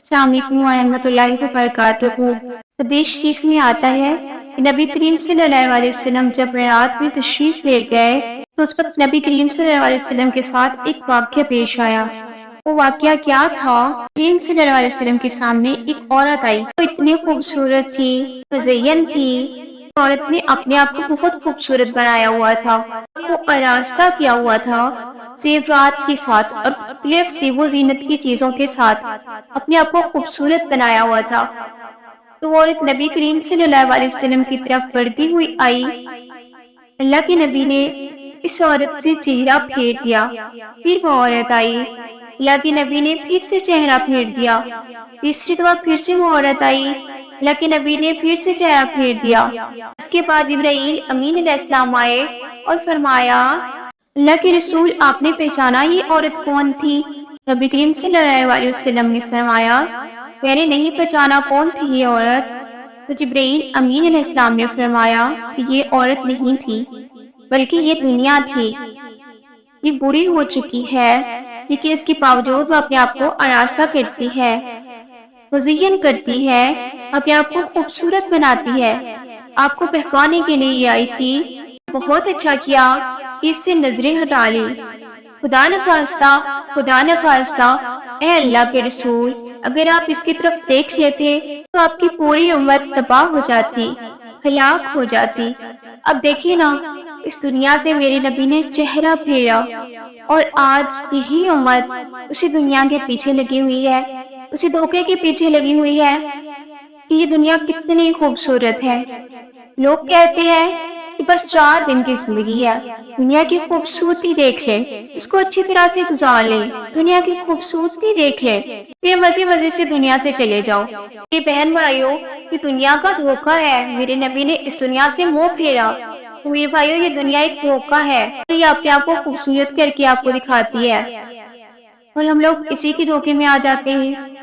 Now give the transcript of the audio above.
السلام علیکم ورحمۃ اللہ وبرکاتہ۔ حدیث شریف میں آتا ہے کہ نبی کریم صلی اللہ علیہ وسلم جب رات میں تشریف لے گئے تو اس وقت نبی کریم صلی اللہ علیہ وسلم کے ساتھ ایک واقعہ پیش آیا۔ وہ واقعہ کیا تھا؟ کریم صلی اللہ علیہ وسلم کے سامنے ایک عورت آئی، وہ اتنی خوبصورت تھی، مزین تھی۔ عورت نے اپنے آپ کو بہت خوبصورت بنایا ہوا تھا، وہ آراستہ کیا ہوا تھا زیورات کے ساتھ اور مختلف زیب و زینت کی چیزوں کے ساتھ اپنے آپ کو خوبصورت بنایا ہوا تھا۔ تو وہ عورت نبی کریم صلی اللہ علیہ وسلم کی طرف بڑھتی ہوئی آئی۔ اللہ کے نبی نے اس عورت سے چہرہ پھیر دیا۔ پھر وہ عورت آئی، اللہ کے نبی نے پھر سے چہرہ پھیر دیا۔ تیسری دفعہ پھر سے وہ عورت آئی، اللہ کے نبی نے پھر سے چہرہ پھیر دیا۔ اس کے بعد جبرائیل امین علیہ السلام آئے اور فرمایا، اللہ کے رسول آپ نے پہچانا یہ عورت کون تھی؟ نبی کریم صلی اللہ علیہ وسلم نے فرمایا، میں نے نہیں پہچانا کون تھی یہ عورت۔ تو جبرائیل امین علیہ السلام نے فرمایا کہ یہ عورت نہیں تھی بلکہ یہ دنیا تھی، یہ بوڑھی ہو چکی ہے لیکن اس کے باوجود وہ اپنے آپ کو آراستہ کرتی ہے، مزین کرتی ہے، اپنے آپ کو خوبصورت بناتی ہے۔ آپ کو بہکانے کے لیے یہ آئی تھی، بہت اچھا کیا کہ اس سے نظریں ہٹا لی۔ خدا نخواستہ اے اللہ کے رسول، اگر آپ اس کی طرف دیکھ لیتے تو آپ کی پوری امت تباہ ہو جاتی، ہلاک ہو جاتی۔ اب دیکھیے نا، اس دنیا سے میرے نبی نے چہرہ پھیرا اور آج یہی امت اسی دنیا کے پیچھے لگی ہوئی ہے، اسی دھوکے کے پیچھے لگی ہوئی ہے کہ یہ دنیا کتنی خوبصورت ہے۔ لوگ کہتے ہیں کہ بس 4 دن کی زندگی ہے، دنیا کی خوبصورتی دیکھ لے، اس کو اچھی طرح سے گزار لے، دنیا کی خوبصورتی دیکھ لے، پھر مزے سے دنیا سے چلے جاؤ۔ یہ بہن بھائیوں، یہ دنیا کا دھوکہ ہے۔ میرے نبی نے اس دنیا سے منہ پھیرا۔ میرے بھائیوں، یہ دنیا ایک دھوکہ ہے اور یہ اپنے آپ کو خوبصورت کر کے آپ کو دکھاتی ہے اور ہم لوگ اسی کے دھوکے میں آ جاتے ہیں۔